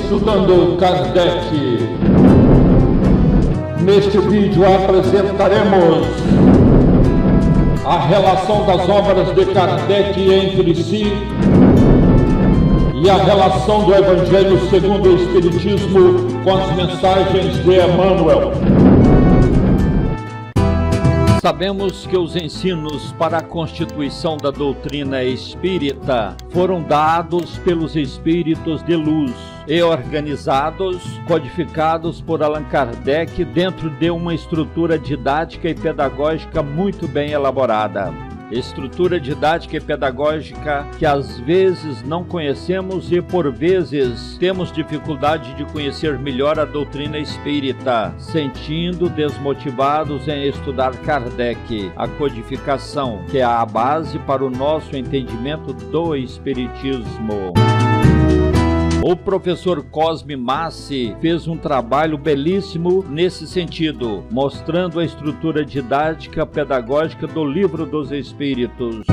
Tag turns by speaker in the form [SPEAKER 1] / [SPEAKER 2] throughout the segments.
[SPEAKER 1] Estudando Kardec. Neste vídeo apresentaremos a relação das obras de Kardec entre si e a relação do Evangelho segundo o Espiritismo com as mensagens de Emmanuel. Sabemos que os ensinos para a constituição da doutrina espírita foram dados pelos espíritos de luz e organizados, codificados por Allan Kardec dentro de uma estrutura didática e pedagógica muito bem elaborada. Estrutura didática e pedagógica que às vezes não conhecemos e por vezes temos dificuldade de conhecer melhor a doutrina espírita, sentindo desmotivados em estudar Kardec, a codificação, que é a base para o nosso entendimento do espiritismo. O professor Cosme Massi fez um trabalho belíssimo nesse sentido, mostrando a estrutura didática pedagógica do Livro dos Espíritos.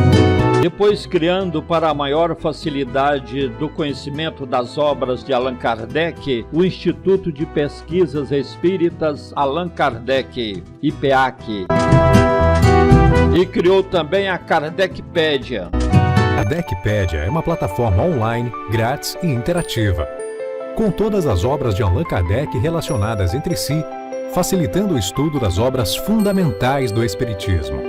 [SPEAKER 1] Depois criando para a maior facilidade do conhecimento das obras de Allan Kardec, o Instituto de Pesquisas Espíritas Allan Kardec, IPEAC. E criou também a Kardecpédia.
[SPEAKER 2] A Kardecpédia é uma plataforma online, grátis e interativa, com todas as obras de Allan Kardec relacionadas entre si, facilitando o estudo das obras fundamentais do Espiritismo.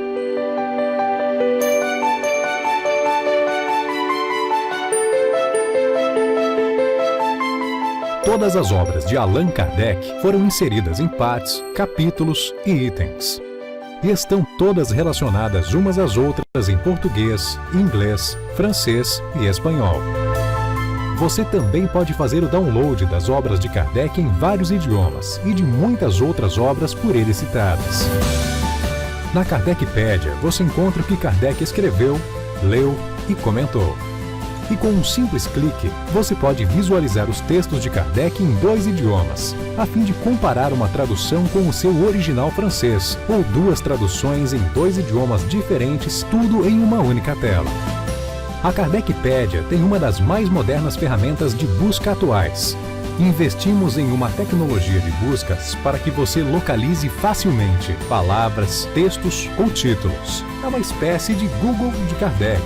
[SPEAKER 2] Todas as obras de Allan Kardec foram inseridas em partes, capítulos e itens. E estão todas relacionadas umas às outras em português, inglês, francês e espanhol. Você também pode fazer o download das obras de Kardec em vários idiomas e de muitas outras obras por ele citadas. Na Kardecpédia você encontra o que Kardec escreveu, leu e comentou. E com um simples clique, você pode visualizar os textos de Kardec em 2 idiomas, a fim de comparar uma tradução com o seu original francês, ou 2 traduções em 2 idiomas diferentes, tudo em uma única tela. A Kardecpédia tem uma das mais modernas ferramentas de busca atuais. Investimos em uma tecnologia de buscas para que você localize facilmente palavras, textos ou títulos. É uma espécie de Google de Kardec.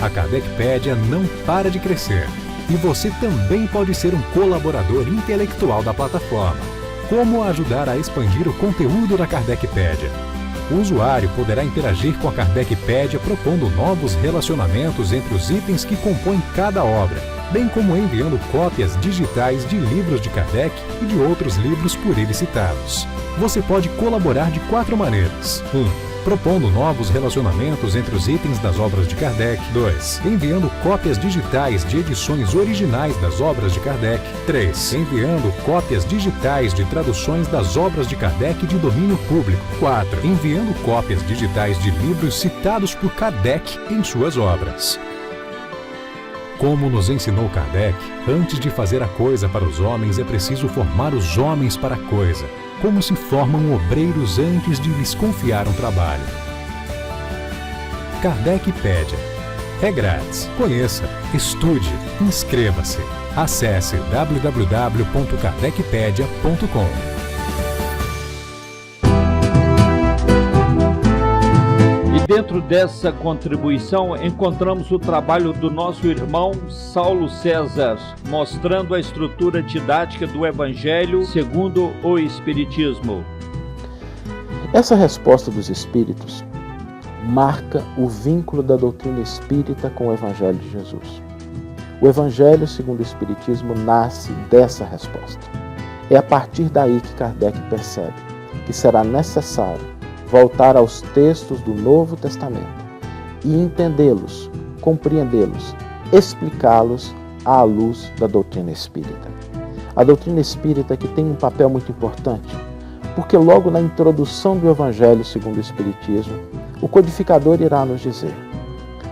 [SPEAKER 2] A Kardecpédia não para de crescer e você também pode ser um colaborador intelectual da plataforma. Como ajudar a expandir o conteúdo da Kardecpédia? O usuário poderá interagir com a Kardecpédia propondo novos relacionamentos entre os itens que compõem cada obra, bem como enviando cópias digitais de livros de Kardec e de outros livros por ele citados. Você pode colaborar de 4 maneiras. 1. Propondo novos relacionamentos entre os itens das obras de Kardec. 2. Enviando cópias digitais de edições originais das obras de Kardec. 3. Enviando cópias digitais de traduções das obras de Kardec de domínio público. 4. Enviando cópias digitais de livros citados por Kardec em suas obras. Como nos ensinou Kardec, antes de fazer a coisa para os homens é preciso formar os homens para a coisa, como se formam obreiros antes de lhes confiar um trabalho. Kardecpédia. É grátis. Conheça, estude, inscreva-se. Acesse www.kardecpedia.com.
[SPEAKER 1] Dentro dessa contribuição, encontramos o trabalho do nosso irmão Saulo César, mostrando a estrutura didática do Evangelho segundo o Espiritismo.
[SPEAKER 3] Essa resposta dos Espíritos marca o vínculo da doutrina espírita com o Evangelho de Jesus. O Evangelho segundo o Espiritismo nasce dessa resposta. É a partir daí que Kardec percebe que será necessário voltar aos textos do Novo Testamento e entendê-los, compreendê-los, explicá-los à luz da doutrina espírita. A doutrina espírita que tem um papel muito importante, porque logo na introdução do Evangelho segundo o Espiritismo, o codificador irá nos dizer: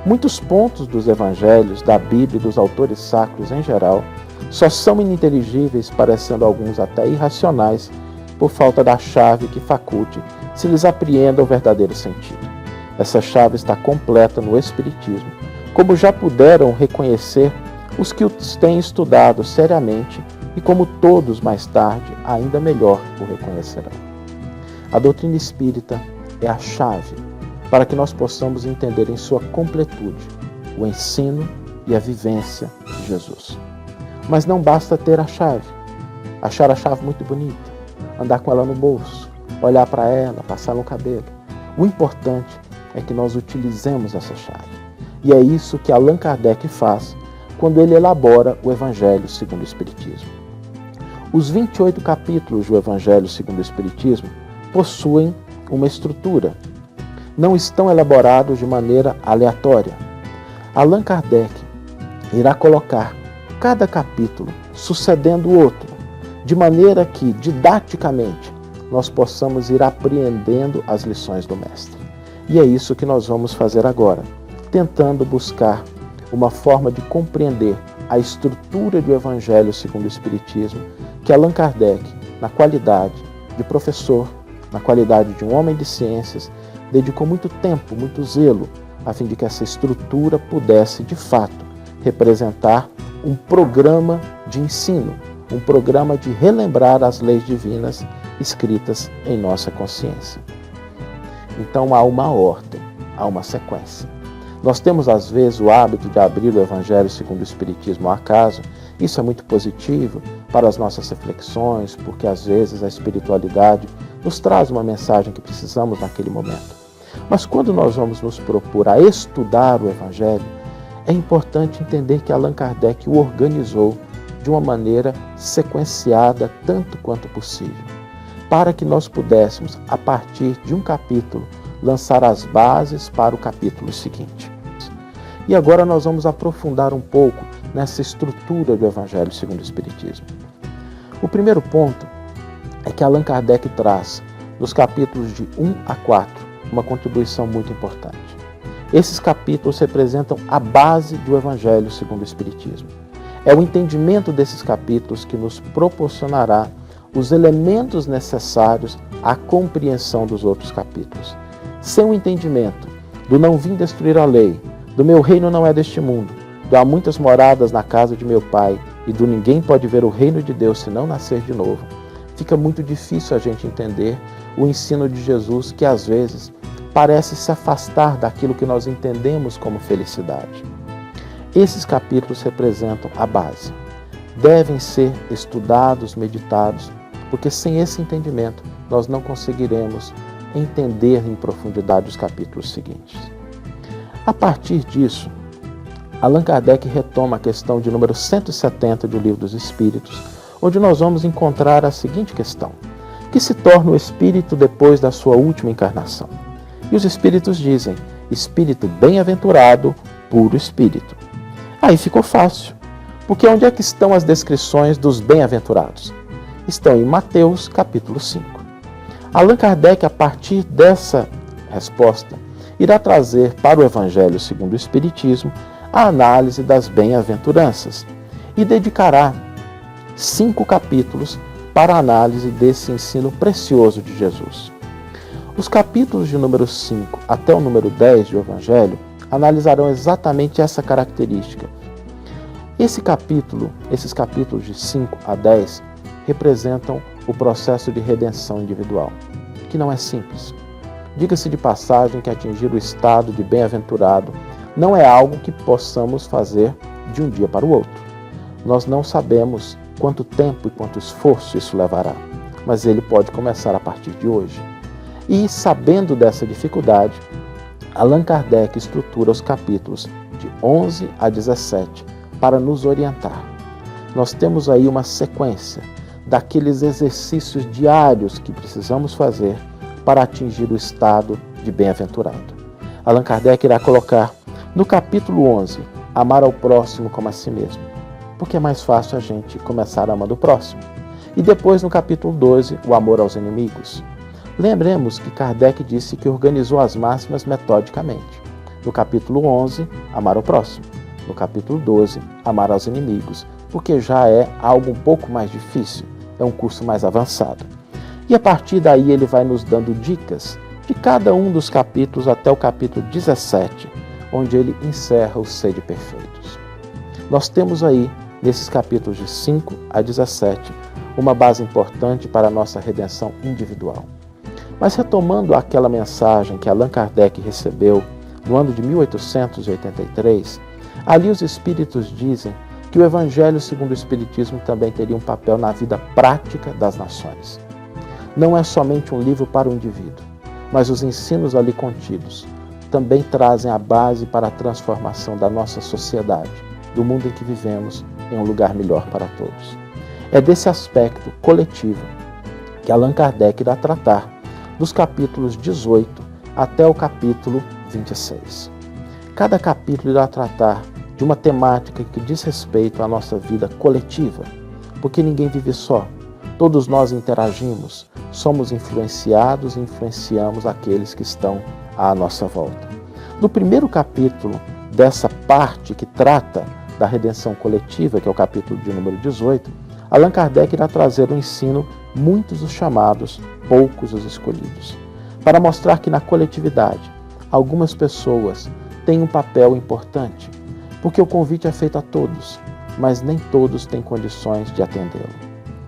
[SPEAKER 3] muitos pontos dos Evangelhos, da Bíblia e dos autores sacros em geral, só são ininteligíveis, parecendo alguns até irracionais, por falta da chave que faculte se lhes apreenda o verdadeiro sentido. Essa chave está completa no Espiritismo, como já puderam reconhecer os que os têm estudado seriamente e, como todos mais tarde, ainda melhor o reconhecerão. A doutrina espírita é a chave para que nós possamos entender em sua completude o ensino e a vivência de Jesus. Mas não basta ter a chave, achar a chave muito bonita, andar com ela no bolso, olhar para ela, passar no cabelo. O importante é que nós utilizemos essa chave. E é isso que Allan Kardec faz quando ele elabora o Evangelho segundo o Espiritismo. Os 28 capítulos do Evangelho segundo o Espiritismo possuem uma estrutura. Não estão elaborados de maneira aleatória. Allan Kardec irá colocar cada capítulo sucedendo o outro, de maneira que, didaticamente, nós possamos ir apreendendo as lições do Mestre. E é isso que nós vamos fazer agora, tentando buscar uma forma de compreender a estrutura do Evangelho segundo o Espiritismo, que Allan Kardec, na qualidade de professor, na qualidade de um homem de ciências, dedicou muito tempo, muito zelo, a fim de que essa estrutura pudesse, de fato, representar um programa de ensino, um programa de relembrar as leis divinas escritas em nossa consciência. Então há uma ordem, há uma sequência. Nós temos às vezes o hábito de abrir o Evangelho segundo o Espiritismo ao acaso. Isso é muito positivo para as nossas reflexões, porque às vezes a espiritualidade nos traz uma mensagem que precisamos naquele momento. Mas quando nós vamos nos propor a estudar o Evangelho, é importante entender que Allan Kardec o organizou de uma maneira sequenciada tanto quanto possível, para que nós pudéssemos, a partir de um capítulo, lançar as bases para o capítulo seguinte. E agora nós vamos aprofundar um pouco nessa estrutura do Evangelho segundo o Espiritismo. O primeiro ponto é que Allan Kardec traz, nos capítulos de 1 a 4, uma contribuição muito importante. Esses capítulos representam a base do Evangelho segundo o Espiritismo. É o entendimento desses capítulos que nos proporcionará os elementos necessários à compreensão dos outros capítulos. Sem o entendimento do não vim destruir a lei, do meu reino não é deste mundo, do há muitas moradas na casa de meu pai e do ninguém pode ver o reino de Deus se não nascer de novo, fica muito difícil a gente entender o ensino de Jesus, que às vezes parece se afastar daquilo que nós entendemos como felicidade. Esses capítulos representam a base. Devem ser estudados, meditados, porque sem esse entendimento nós não conseguiremos entender em profundidade os capítulos seguintes. A partir disso, Allan Kardec retoma a questão de número 170 do Livro dos Espíritos, onde nós vamos encontrar a seguinte questão: que se torna o espírito depois da sua última encarnação? E os espíritos dizem: espírito bem-aventurado, puro espírito. Aí ficou fácil, porque onde é que estão as descrições dos bem-aventurados? Estão em Mateus capítulo 5. Allan Kardec, a partir dessa resposta, irá trazer para o Evangelho segundo o Espiritismo a análise das bem-aventuranças e dedicará 5 capítulos para a análise desse ensino precioso de Jesus. Os capítulos de número 5 até o número 10 do Evangelho analisarão exatamente essa característica. Esses capítulos de 5 a 10 representam o processo de redenção individual, que não é simples. Diga-se de passagem que atingir o estado de bem-aventurado não é algo que possamos fazer de um dia para o outro. Nós não sabemos quanto tempo e quanto esforço isso levará, mas ele pode começar a partir de hoje. E, sabendo dessa dificuldade, Allan Kardec estrutura os capítulos de 11 a 17 para nos orientar. Nós temos aí uma sequência daqueles exercícios diários que precisamos fazer para atingir o estado de bem-aventurado. Allan Kardec irá colocar no capítulo 11, amar ao próximo como a si mesmo, porque é mais fácil a gente começar amando o próximo. E depois, no capítulo 12, o amor aos inimigos. Lembremos que Kardec disse que organizou as máximas metodicamente. No capítulo 11, amar ao próximo. No capítulo 12, amar aos inimigos, porque já é algo um pouco mais difícil, é um curso mais avançado. E a partir daí ele vai nos dando dicas de cada um dos capítulos até o capítulo 17, onde ele encerra os sede perfeitos. Nós temos aí, nesses capítulos de 5 a 17, uma base importante para a nossa redenção individual. Mas retomando aquela mensagem que Allan Kardec recebeu no ano de 1883, ali os espíritos dizem que o Evangelho segundo o Espiritismo também teria um papel na vida prática das nações. Não é somente um livro para o indivíduo, mas os ensinos ali contidos também trazem a base para a transformação da nossa sociedade, do mundo em que vivemos, em um lugar melhor para todos. É desse aspecto coletivo que Allan Kardec irá tratar dos capítulos 18 até o capítulo 26. Cada capítulo irá tratar de uma temática que diz respeito à nossa vida coletiva, porque ninguém vive só. Todos nós interagimos, somos influenciados e influenciamos aqueles que estão à nossa volta. No primeiro capítulo dessa parte que trata da redenção coletiva, que é o capítulo de número 18, Allan Kardec irá trazer um ensino, muitos os chamados, poucos os escolhidos, para mostrar que na coletividade algumas pessoas têm um papel importante, porque o convite é feito a todos, mas nem todos têm condições de atendê-lo.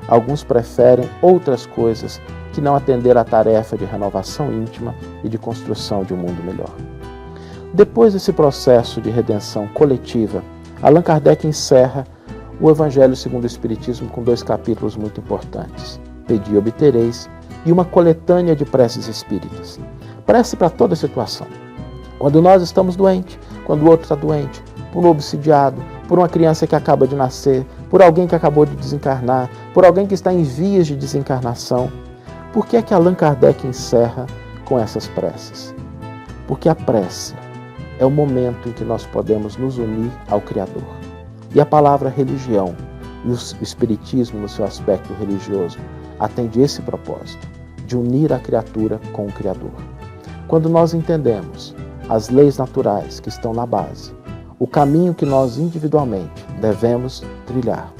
[SPEAKER 3] Alguns preferem outras coisas que não atender à tarefa de renovação íntima e de construção de um mundo melhor. Depois desse processo de redenção coletiva, Allan Kardec encerra o Evangelho segundo o Espiritismo com 2 capítulos muito importantes: Pedi e obtereis, e uma coletânea de preces espíritas. Prece para toda situação. Quando nós estamos doentes, quando o outro está doente, por um obsidiado, por uma criança que acaba de nascer, por alguém que acabou de desencarnar, por alguém que está em vias de desencarnação. Por que é que Allan Kardec encerra com essas preces? Porque a prece é o momento em que nós podemos nos unir ao Criador. E a palavra religião e o Espiritismo, no seu aspecto religioso, atende esse propósito, de unir a criatura com o Criador. Quando nós entendemos as leis naturais que estão na base, o caminho que nós individualmente devemos trilhar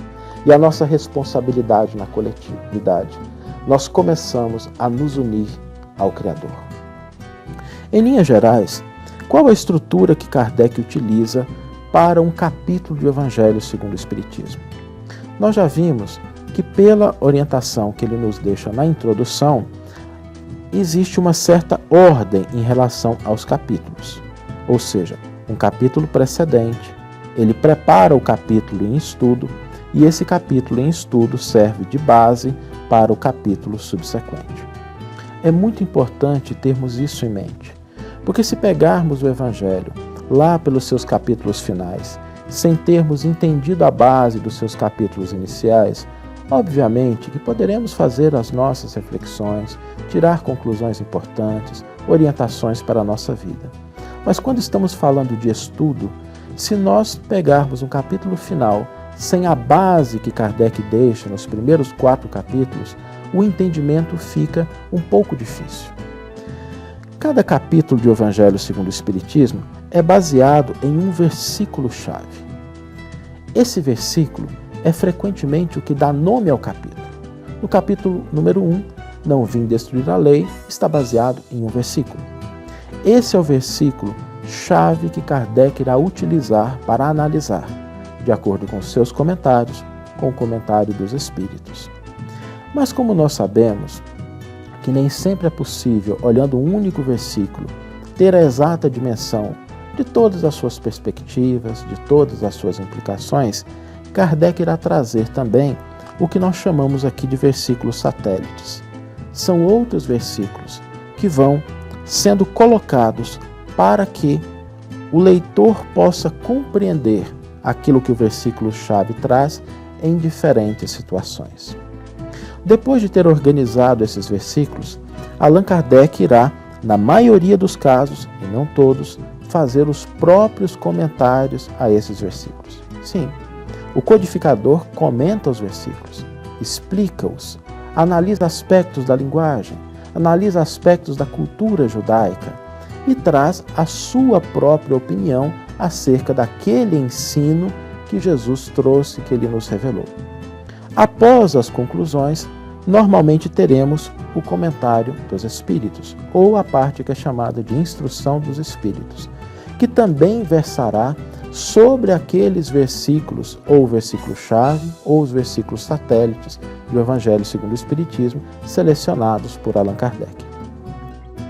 [SPEAKER 3] e a nossa responsabilidade na coletividade, nós começamos a nos unir ao Criador. Em linhas gerais, qual a estrutura que Kardec utiliza para um capítulo do Evangelho segundo o Espiritismo? Nós já vimos que, pela orientação que ele nos deixa na introdução, existe uma certa ordem em relação aos capítulos. Ou seja, um capítulo precedente, ele prepara o capítulo em estudo, e esse capítulo em estudo serve de base para o capítulo subsequente. É muito importante termos isso em mente, porque se pegarmos o Evangelho lá pelos seus capítulos finais, sem termos entendido a base dos seus capítulos iniciais, obviamente que poderemos fazer as nossas reflexões, tirar conclusões importantes, orientações para a nossa vida. Mas quando estamos falando de estudo, se nós pegarmos um capítulo final sem a base que Kardec deixa nos primeiros 4 capítulos, o entendimento fica um pouco difícil. Cada capítulo do Evangelho segundo o Espiritismo é baseado em um versículo-chave. Esse versículo é frequentemente o que dá nome ao capítulo. No capítulo número 1, Não vim destruir a lei, está baseado em um versículo. Esse é o versículo-chave que Kardec irá utilizar para analisar, de acordo com seus comentários, com o comentário dos Espíritos. Mas como nós sabemos que nem sempre é possível, olhando um único versículo, ter a exata dimensão de todas as suas perspectivas, de todas as suas implicações, Kardec irá trazer também o que nós chamamos aqui de versículos satélites. São outros versículos que vão sendo colocados para que o leitor possa compreender aquilo que o versículo-chave traz em diferentes situações. Depois de ter organizado esses versículos, Allan Kardec irá, na maioria dos casos, e não todos, fazer os próprios comentários a esses versículos. Sim, o codificador comenta os versículos, explica-os, analisa aspectos da linguagem, analisa aspectos da cultura judaica e traz a sua própria opinião acerca daquele ensino que Jesus trouxe, que ele nos revelou. Após as conclusões, normalmente teremos o comentário dos Espíritos, ou a parte que é chamada de Instrução dos Espíritos, que também versará sobre aqueles versículos, ou o versículo-chave, ou os versículos satélites do Evangelho segundo o Espiritismo, selecionados por Allan Kardec.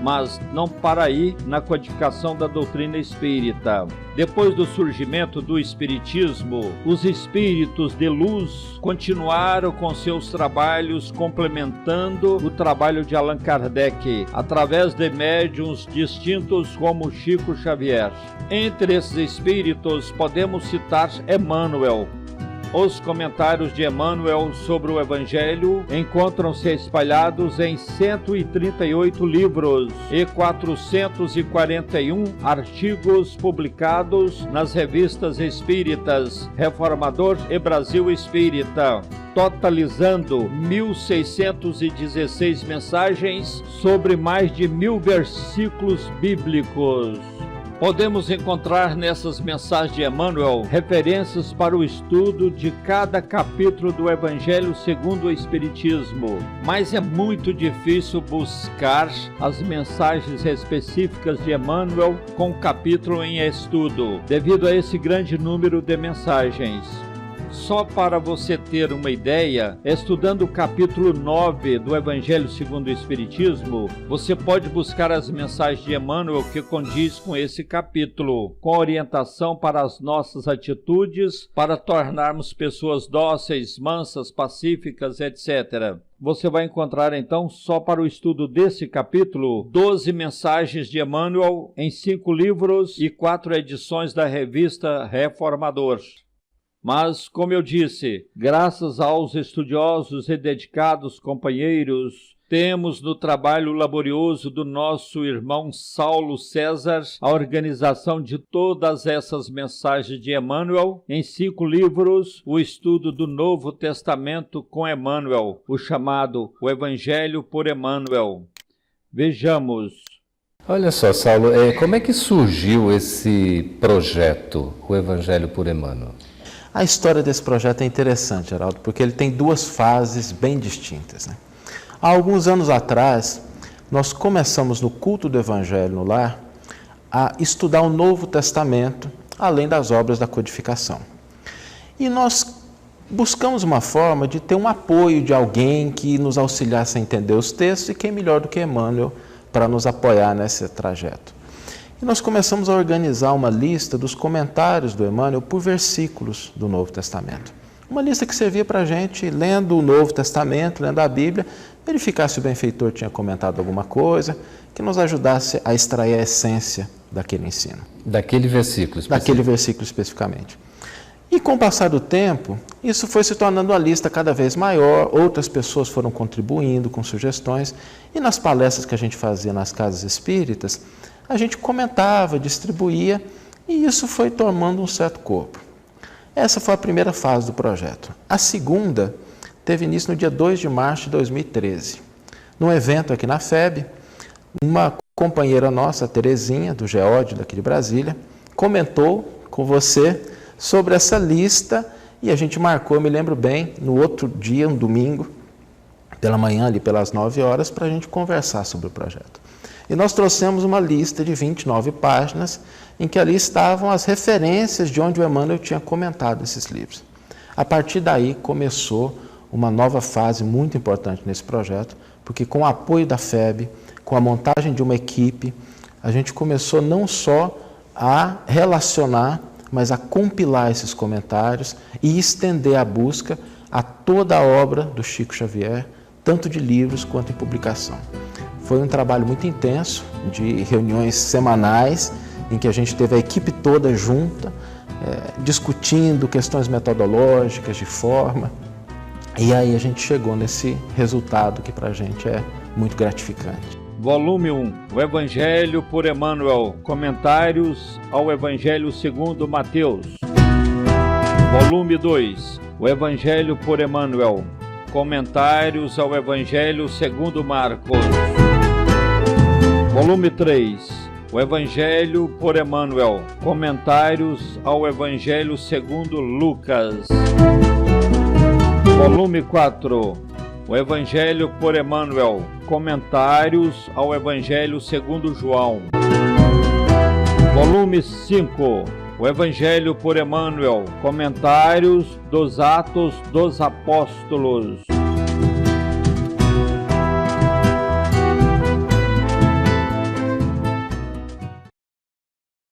[SPEAKER 1] Mas não para aí na codificação da doutrina espírita. Depois do surgimento do espiritismo, os espíritos de luz continuaram com seus trabalhos complementando o trabalho de Allan Kardec, através de médiuns distintos como Chico Xavier. Entre esses espíritos podemos citar Emmanuel. Os comentários de Emmanuel sobre o Evangelho encontram-se espalhados em 138 livros e 441 artigos publicados nas revistas espíritas Reformador e Brasil Espírita, totalizando 1.616 mensagens sobre mais de 1.000 versículos bíblicos. Podemos encontrar nessas mensagens de Emmanuel referências para o estudo de cada capítulo do Evangelho segundo o Espiritismo, mas é muito difícil buscar as mensagens específicas de Emmanuel com capítulo em estudo, devido a esse grande número de mensagens. Só para você ter uma ideia, estudando o capítulo 9 do Evangelho segundo o Espiritismo, você pode buscar as mensagens de Emmanuel que condiz com esse capítulo, com orientação para as nossas atitudes, para tornarmos pessoas dóceis, mansas, pacíficas, etc. Você vai encontrar, então, só para o estudo desse capítulo, 12 mensagens de Emmanuel em 5 livros e 4 edições da revista Reformador. Mas, como eu disse, graças aos estudiosos e dedicados companheiros, temos no trabalho laborioso do nosso irmão Saulo César a organização de todas essas mensagens de Emmanuel em 5 livros, o estudo do Novo Testamento com Emmanuel, o chamado O Evangelho por Emmanuel. Vejamos.
[SPEAKER 4] Olha só, Saulo, como é que surgiu esse projeto, o Evangelho por Emmanuel?
[SPEAKER 3] A história desse projeto é interessante, Geraldo, porque ele tem 2 fases bem distintas, né? Há alguns anos atrás, nós começamos no culto do Evangelho no Lar a estudar o Novo Testamento, além das obras da codificação. E nós buscamos uma forma de ter um apoio de alguém que nos auxiliasse a entender os textos, e quem melhor do que Emmanuel para nos apoiar nesse trajeto. E nós começamos a organizar uma lista dos comentários do Emmanuel por versículos do Novo Testamento. Uma lista que servia para a gente, lendo o Novo Testamento, lendo a Bíblia, verificar se o benfeitor tinha comentado alguma coisa, que nos ajudasse a extrair a essência daquele ensino.
[SPEAKER 4] Daquele versículo especificamente.
[SPEAKER 3] Daquele versículo especificamente. E com o passar do tempo, isso foi se tornando uma lista cada vez maior, outras pessoas foram contribuindo com sugestões, e nas palestras que a gente fazia nas casas espíritas, a gente comentava, distribuía, e isso foi tomando um certo corpo. Essa foi a primeira fase do projeto. A segunda teve início no dia 2 de março de 2013. Num evento aqui na FEB, uma companheira nossa, a Terezinha, do GEOD, daqui de Brasília, comentou com você sobre essa lista, e a gente marcou, eu me lembro bem, no outro dia, um domingo, pela manhã, ali pelas 9 horas, para a gente conversar sobre o projeto. E nós trouxemos uma lista de 29 páginas, em que ali estavam as referências de onde o Emmanuel tinha comentado esses livros. A partir daí começou uma nova fase muito importante nesse projeto, porque com o apoio da FEB, com a montagem de uma equipe, a gente começou não só a relacionar, mas a compilar esses comentários e estender a busca a toda a obra do Chico Xavier, tanto de livros quanto em publicação. Foi um trabalho muito intenso, de reuniões semanais, em que a gente teve a equipe toda junta, discutindo questões metodológicas, de forma, e aí a gente chegou nesse resultado que para a gente é muito gratificante.
[SPEAKER 1] Volume 1, o Evangelho por Emmanuel, comentários ao Evangelho segundo Mateus. Volume 2, o Evangelho por Emmanuel, comentários ao Evangelho segundo Marcos. Volume 3, o Evangelho por Emmanuel, comentários ao Evangelho segundo Lucas. Volume 4, o Evangelho por Emmanuel, comentários ao Evangelho segundo João. Volume 5, O Evangelho por Emmanuel, comentários dos Atos dos Apóstolos.